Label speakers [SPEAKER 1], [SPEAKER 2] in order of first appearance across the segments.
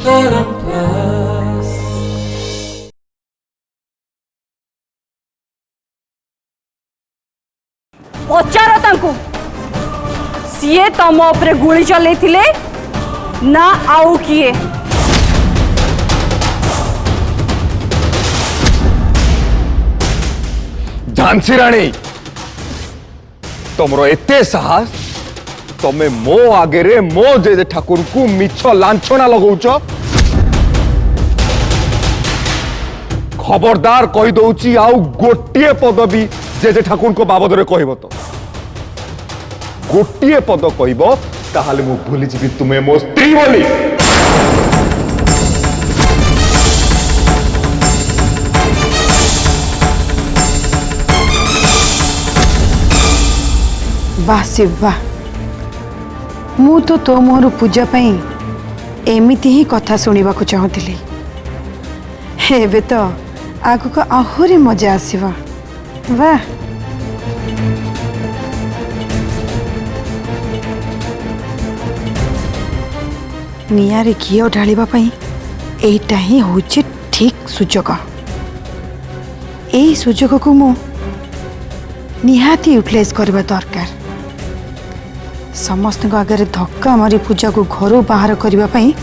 [SPEAKER 1] पचार तांकु CA तम उपरे गुली चलैथिले ना आउ किए।
[SPEAKER 2] झांसी राणी तुमरो एते साहस तमे मो आगे रे मो जे ठाकुर को मिछ लांछना लगाउछ। खबरदार कहि दउची आउ गोटिए पद भी जे ठाकुर को बाबद रे कहबो तो गोटिए पद कहबो ताहाले मु भूली जिबि तुमे मो स्त्री बोली।
[SPEAKER 3] वाह शिव वाह मु तो मोर पूजा पाई एमिति ही कथा सुनिबा को चाहूली। हेबे तो आगु को आहुरी मजा आसीबा। वाह नियारे घीओ ढालिबा पाई एटा ही होचे ठीक सुजोग। एई सुजोग को मु निहाती यूटिलाइज करबा दरकार। समस्त आगे धक्का मारी पूजा को घर बाहर करबा पाई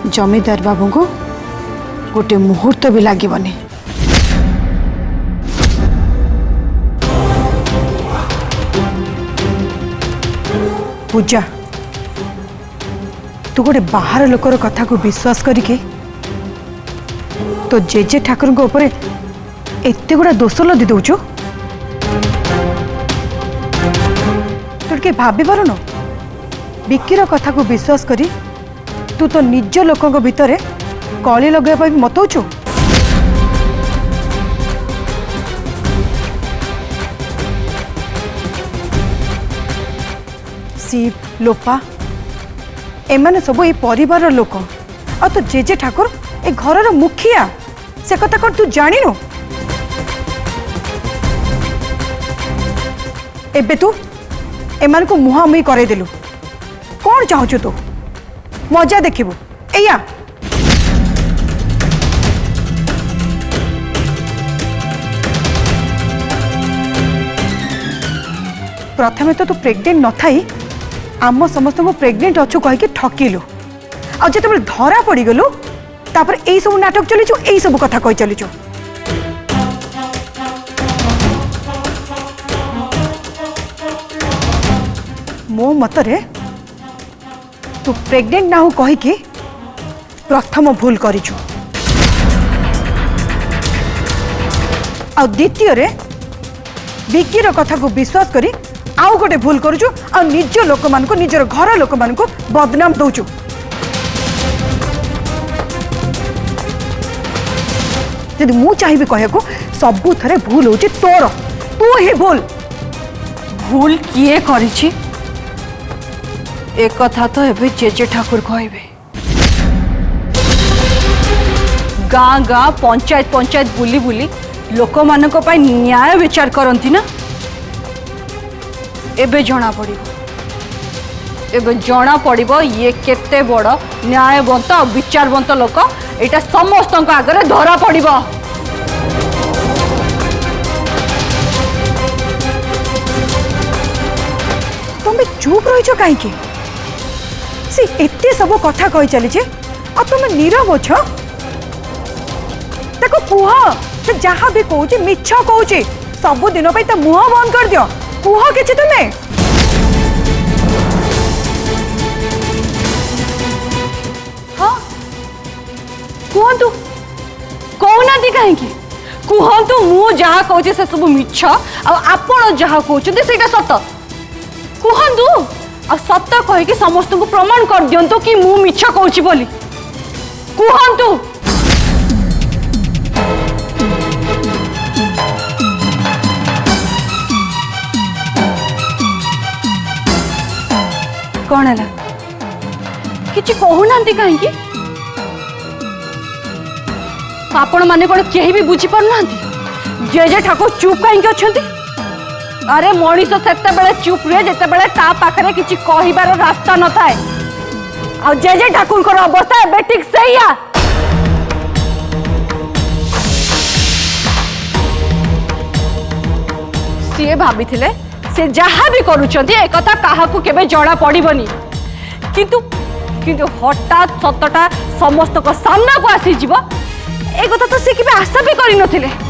[SPEAKER 3] जमीदार बाबू को गोटे मुहूर्त भी लागबनी। पूजा तू गोटे बाहर लोकर कथा को विश्वास करके तो जेजे ठाकुर को ऊपर एते गुड़ा दोष लदी दउछु। तोर के भाभी पारुनो विक्कीर कथा को विश्वास करी तू तो निज लोकों भितर कली लगे मतौछु। शिव लोपा एमाने सब ये परिवार लोक आ तो जेजे ठाकुर ए घर मुखिया से कथा कौन तू जानिनु। एबे तू एमान को मुहामुही करे देलु कौन चाहूचु तू मजा देखिबु एया। प्रथमे तो तू प्रेग्नेंट न थाई आम समस्त को प्रेग्नेंट अच्छु कह ठकिलु आ जो धरा पड़ गलु तापर यही सब नाटक चलीचु यही सब कथा कही चलीचु। मो मतरे तू प्रेग्नेंट ना हो कहीकि प्रथम भूल करिचु आ द्वितीय रे विक्कीर कथा को विश्वास करी आउ गोटे भूल करुचु आ निज लोक मान को निजर घर लोक मान को बदनाम दउचु। यदि मु चाहिए कहको सबु थरे भूल होची तोर तू ही भूल।
[SPEAKER 1] भूल किए करिछि एक कथा तो एबे जेजे ठाकुर कहबे। गाँ गाँ पंचायत पंचायत बुली बुली लोक मानक पाई न्याय विचार करंती ना। एबे जना पड़िबो ये केते बड़ न्यायवंत और विचारवंत लोक एटा समस्त आगे धरा पड़िबो।
[SPEAKER 3] तुम चुप रही कहीं से एते सब कथा कही चली आ तुम नीरव अछ। देखो कुह से जहाँ भी कहूँ मिछ कहूँ सब दिन तो मुह बंद कर दियो कुह कि तुम्हें।
[SPEAKER 1] हाँ कहतु कहना कहीं कहतु मु जहाँ कहूँ से सब मिछ आपण जहाँ कहते से सत कहतु आ सत कहीकि समस्त को प्रमाण कर दियंतु कि मु मिछ कहूँ बोली कहतु। कौन है किसी कहूना कहीं आपण माने कौन केही भी बुझी पारना जे ठाकुर चुप कहीं अच्छा। अरे मनीष सेते बेले चुप रहे जिते बेले ता पाखरे किछि कहिबार रास्ता न थाए। आ जे ठाकुर अवस्था एबे ठीक सहीया सी भाभी से जहाँ भी करुँच एक क्या केवे जना पड़बनी किंतु किंतु हठात सतटा समस्त को सामना को आसीज एक तो सी केवे आशा भी कर नथिले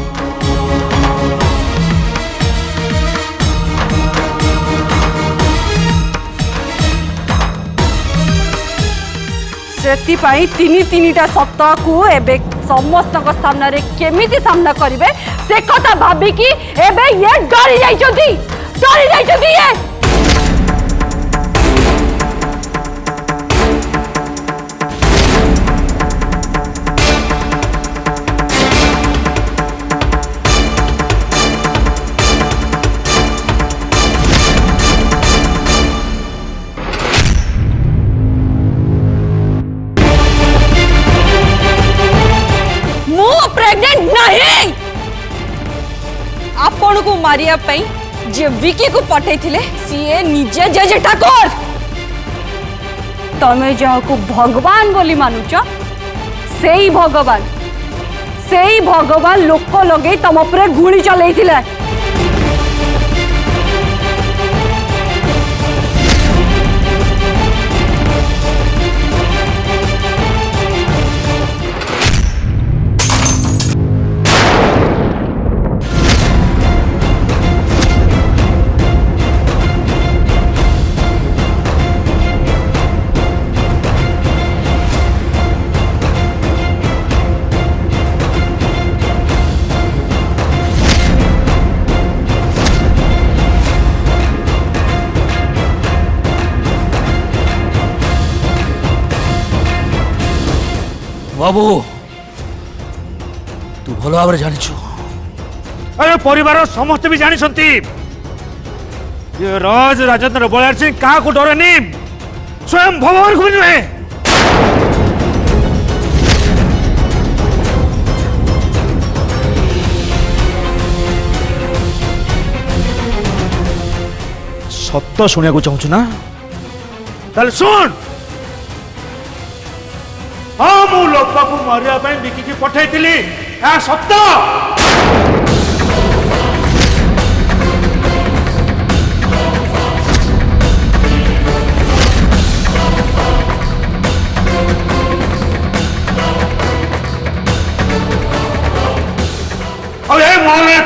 [SPEAKER 1] सेतिपाई तीनिटा सप्ताह को एबे समस्त को सामना रे केमिति सामना करिवे से कथा भाबी कि एबे ये डरी जाइछथि ये प्रेग्नेंट नहीं आपण को मारिया पई जे विकी को पठे थिले सीए निजे जे ठाकुर तमे जाहा को भगवान बोली मानुच सेई भगवान लोक लगे तम उपरे गुणी चलई थिले
[SPEAKER 4] बाबू तू भल भाव जानिछु
[SPEAKER 5] अरे परिवार समस्त भी जानी ये राज राजेंद्र बलियार सिंह क्या को डरेनी स्वयं भगवान को नुहे सत्य शुणा को चाहूँ ना ताले सुन हाँ मु लोपा को मारिया विकी की पठाई सत्य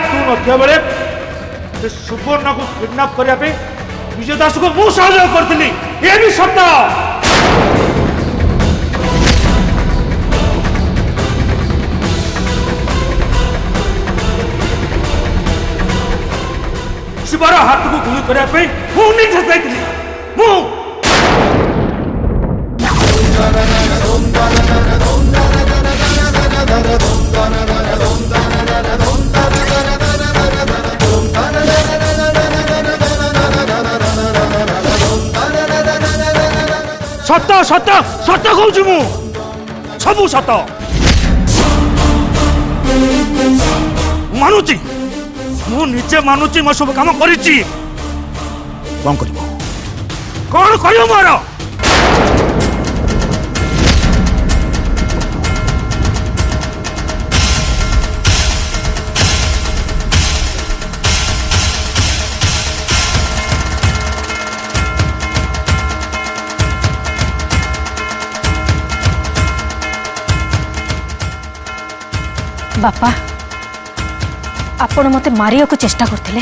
[SPEAKER 5] तू नथिया बेले सुवर्ण को किडनैप करने विजय दास को मु सहयोग करी ये भी सत्य शिवर हाथ को गुली करने सत्य सत्य सत्य कहूँ मु सबू सत्य मानुची मु निजे मानुची मो सब काम करिची कौन करियो मोर
[SPEAKER 1] बापा आपण मते मारिया को चेष्टा करथिले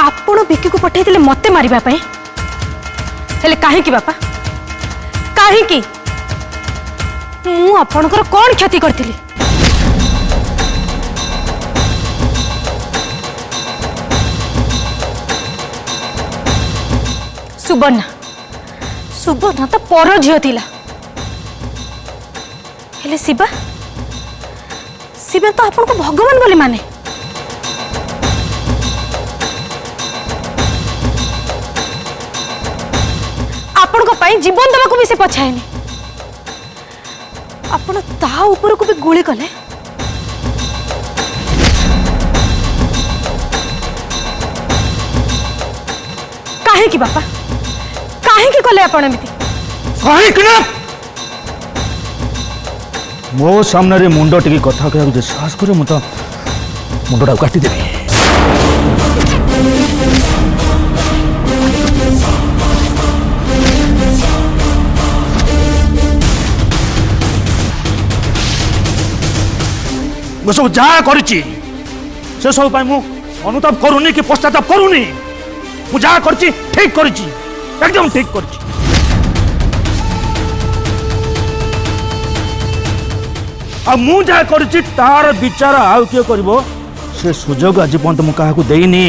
[SPEAKER 1] आपण विकी को पठाइथिले मते मारिबा पई हेले काहे की बापा काहे की मु आपणकर कोन क्षति करथिली सुबर्णा तो पर झियो थिला हेले शिवा शिवा तो आपन को भगवान बोली माने आपन को पाई जीवन देवा को भी से पछाएनी आपन ता ऊपर को भी गुली कले काहे की बापा काहे कले आपण एमिति
[SPEAKER 5] कहीं मो सामने मुंड टी कथा कह साहस करे मुझे मुंडटा काटिदेवी सब जहाँ करी से सब मु अनुताप करूनी कि पश्चाताप करूनी मु जहाँ करी ठीक करी एकदम ठीक करी आ मु जहाँ करी तार विचार आउ किए कर से सुजोग आज पर्यंत मु क्या देनी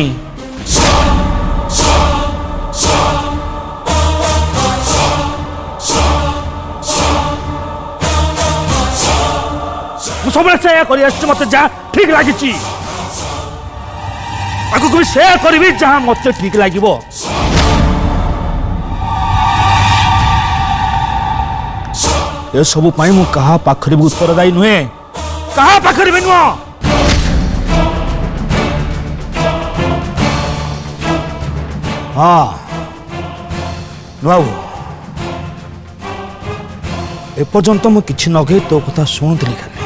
[SPEAKER 5] सब कर मत जहाँ ठीक लगी आगु भी से करी जहाँ मत ठीक लगे ये सब मु कहा पाखरे भी उत्तरदायी नुहे कहा पाखरे भी नुह हाँ बाबू एपर्यंत मु किसी नगे तो कथा शुणुली खाली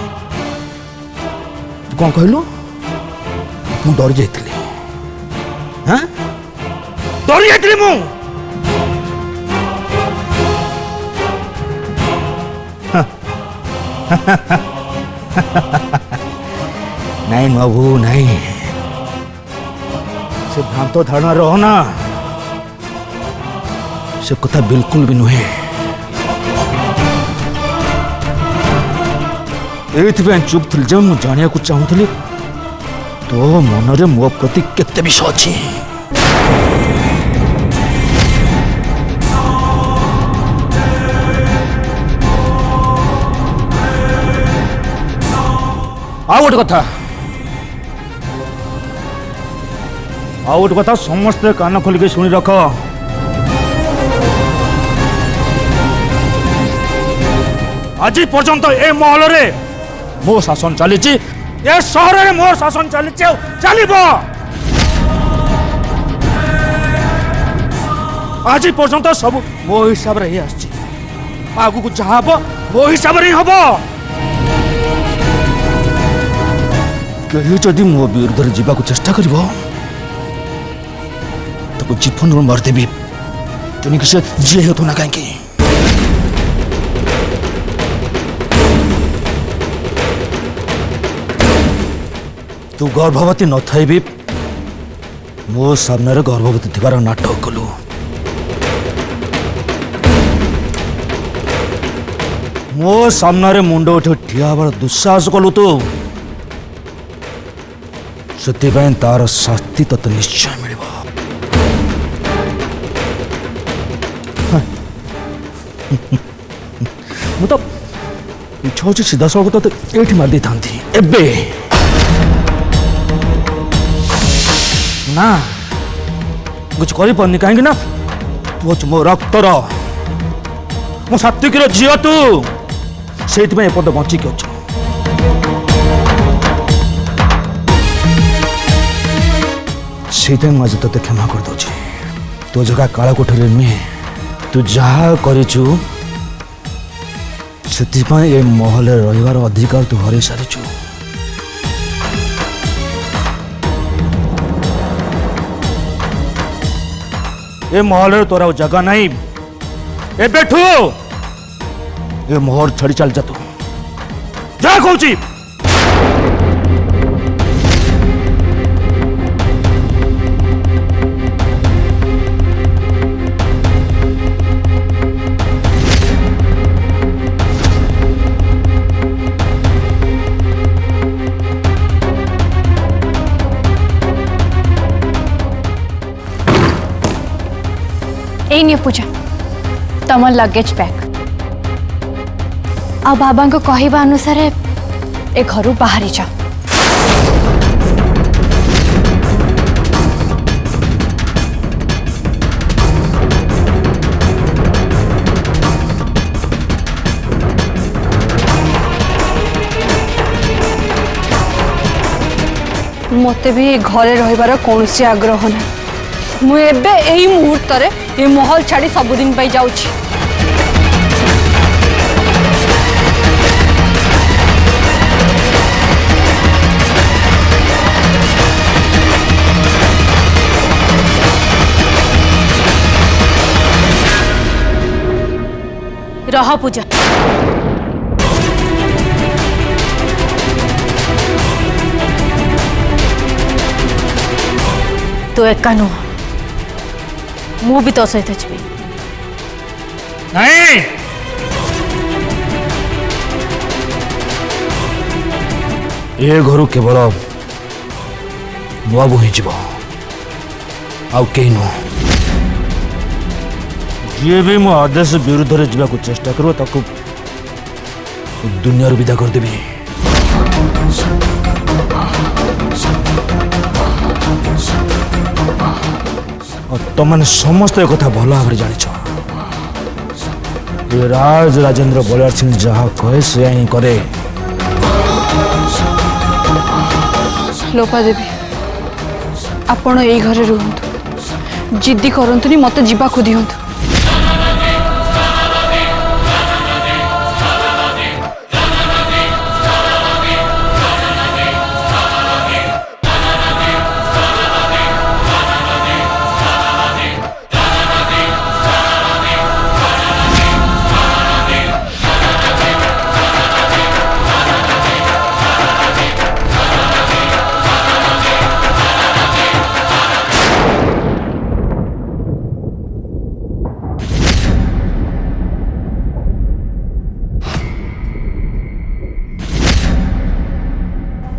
[SPEAKER 5] कौन कहलु मु डरी जाइली हाँ डरी जाइली मु नहीं बाबू नहीं से भ्रांत धारणा रहो ना से कथा बिल्कुल भी नुहे ये चुप थी जब मुझे जाना चाहूली तो मनरे मो प्रति केते विष अच्छी गोटे कथा समस्ते कान खोलिक शुणी रख आज पर्यंत ए महल रे मो शासन चली ए सहर में मोर शासन चली चलो आज पर्यंत सब मो हिसाब रे आगु को जहाँ हम मो हिसाब रे हम कहीं जदि मो विरुद्ध जीवा को चेष्टा कर जीवन रू मारदेवी तेणुक से जी हो ना कहीं तू गर्भवती न थाई भी मो सामने गर्भवती थिबार नाटक कलु मो सामने मुंड उठ ठिया हबार दुस्साहस कलु तू से तार शास्ति तते निश्चय मिल तो इच्छा हो सीधा सड़क तो ये मारदे था एबे ना कुछ कर कहीं ना तू अच्छु मो रक्तर मो सात्विक झील तू से एपद बचिक अच्छु से मुझे ते क्षमा कर दे तो जगह काला कोठरी नुहे तू जहा करिचु से महल रहिबार अधिकार तू हर सारिचु ए महल तोर जगह नहीं ए बैठू ए महल छड़ी चल जा तू जा कहूची
[SPEAKER 1] ए पूजा तम लगेज पैक आ बाबा को कहवा अनुसार ए घर बाहरी जा मते भी घरे रहिबार कौन आग्रह ना मुझे एई मुहूर्त ये महल छाड़ी सबुदिन पाई जाउछि। रह पूजा, तो एका नुह, मु भी तो सहित जी।
[SPEAKER 5] नहीं ए घर केवल नुआ बोही जीव आउ कहीं नुह। जी भी मो आदेश विरुद्ध रे जीवा को चेष्टा करो ताको दुनिया रू विदा कर देबी। और तुम समस्त एक कथा भल भाव जान राज राजेंद्र बलियार सिंह जहाँ कहे से ही करे।
[SPEAKER 1] लोपा देवी आपण यही घरे रुहतु, जिद्दी करतुनी, मत जीवाकू दिंतु।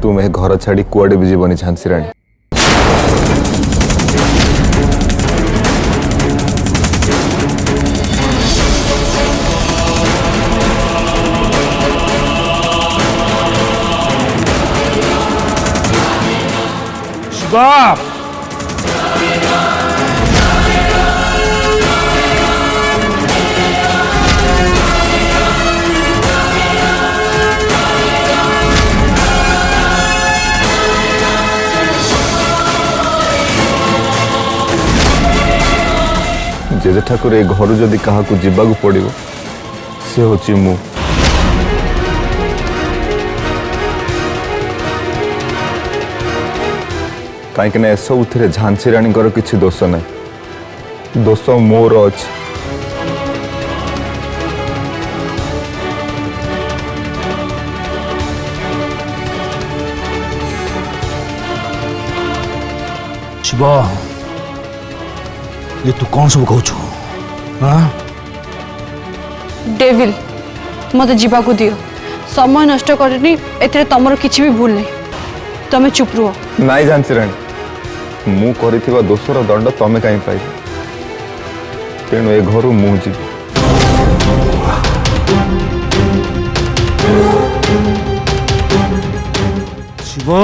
[SPEAKER 2] तुम्हें घर छाड़ी कुआडे भी जीवनी झांसी रानी।
[SPEAKER 5] शिवा
[SPEAKER 2] जेजे ठाकुर ए घर जदि क्या जीवाक पड़ो से हूँ मु। कहीं एसबू थे झांसी रानी किसी दोष ना, दोष मोर अच्छी।
[SPEAKER 5] शिवा ये तू कौन सब कहू? हाँ
[SPEAKER 1] डेविल मत जीवाकू दियो, समय नष्ट करनी एथरे तमर किछि भी भूल नहीं। तमे चुप रुह।
[SPEAKER 2] नाई झांसी रानी, मु करिथिबा दोषर दंड तमे कहीं पाई, तेणु ए घर मु जी।
[SPEAKER 5] शिवा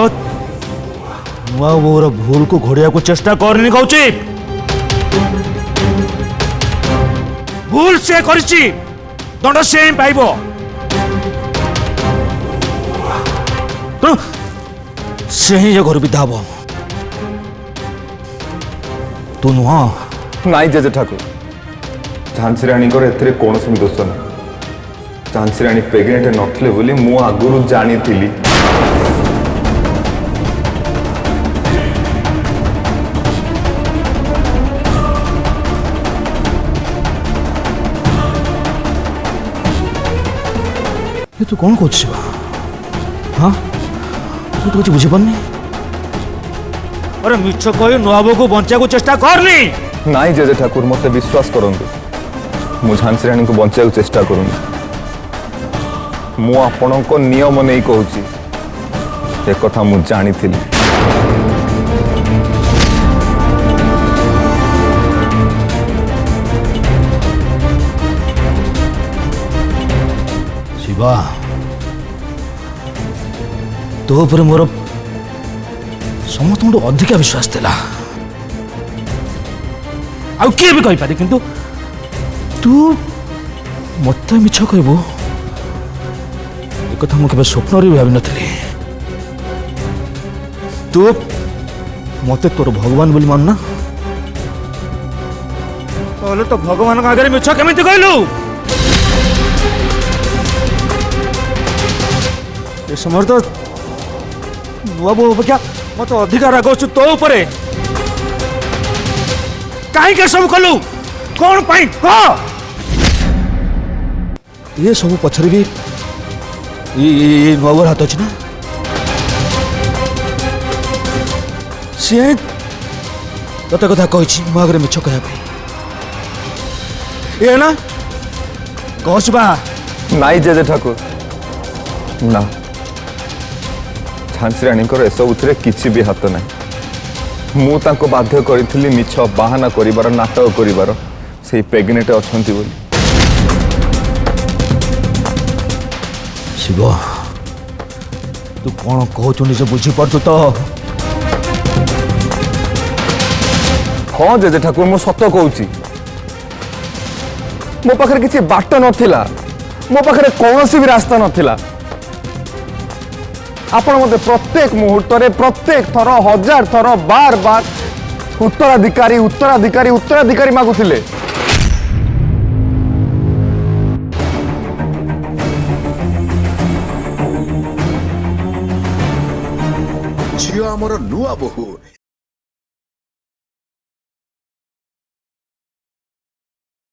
[SPEAKER 5] नुआ बोर भूल को घोड़िया को चेष्टा करनी कहूची। भूल से करिछि, दंड से ही पाइबो। तो से ही घर विदा हबो, तू नुह।
[SPEAKER 2] नाई जेजे ठाकुर, झांसी रानी एथिरे कौन भी दोष ना। झांसी रानी प्रेग्नेंट नथिले बोली मु आगुरु जानी थिली।
[SPEAKER 5] ये तू कौन कहू शिवा? हाँ तू तो कुछ बुझीपारनी। अरे मिछ कही नुआबो को बंचा को चेष्टा करनी।
[SPEAKER 2] नाई जेजे ठाकुर मते विश्वास करंतु, मु झांसी रानी को बंचा को चेष्टा करूनी। मु आपण को नियम नहीं कहूची, एक कथा मु जानी थिली।
[SPEAKER 5] शिवा तो पर मोर समस्त अधिक विश्वास थिला। आउ किए भी कहि पारे, किंतु तू मत मिछ कहबो एक कथा मु केबे स्वप्न रे भाबी नथली। तू मते तोर भगवान बोली मान ना, ନହେଲେ ତ ଭଗବାନଙ୍କ ଆଗରେ ମିଛ କେମିତି କହିଲୁ? ଏ ସମୟରେ ତ ନୂଆ ବୋହୂ ଅପେକ୍ଷା ମତେ ଅଧିକା ରାଗ ଆସୁଛି ତୋ ଉପରେ। କାହିଁକି ଏସବୁ କଲୁ? କଣ ପାଇଁ କହ? ଏ ସବୁ ପଛରେ ବି ନୂଆ ବୋହୂର ହାତ ଅଛି ନା? ସିଏ ତତେ କଥା କହିଛି ମୋ ଆଗରେ ମିଛ କହିବା ପାଇଁ। ଏ ନା କହୁଛୁ ବା?
[SPEAKER 2] ନାଇଁ ଜେଜେ ଠାକୁର, ନା, ଝାନ୍ସୀ ରାଣୀଙ୍କର ଏସବୁଥିରେ କିଛି ବି ହାତ ନାହିଁ। ମୁଁ ତାଙ୍କୁ ବାଧ୍ୟ କରିଥିଲି ମିଛ ବାହାନା କରିବାର, ନାଟକ କରିବାର, ସେଇ ପ୍ରେଗନେଣ୍ଟ ଅଛନ୍ତି ବୋଲି।
[SPEAKER 5] ଶିବ, ତୁ କଣ କହୁଛୁ ନିଜେ ବୁଝିପାରୁଛୁ ତ?
[SPEAKER 2] ହଁ ଜେଜେ ଠାକୁର, ମୁଁ ସତ କହୁଛି। ମୋ ପାଖରେ କିଛି ବାଟ ନଥିଲା, ମୋ ପାଖରେ କୌଣସି ବି ରାସ୍ତା ନଥିଲା। ଆପଣ ମତେ ପ୍ରତ୍ୟେକ ମୁହୂର୍ତ୍ତରେ, ପ୍ରତ୍ୟେକ ଥର, ହଜାର ଥର, ବାର ବାର ଉତ୍ତରାଧିକାରୀ ଉତ୍ତରାଧିକାରୀ ଉତ୍ତରାଧିକାରୀ ମାଗୁଥିଲେ।
[SPEAKER 6] ଝିଅ ଆମର ନୂଆ ବୋହୂ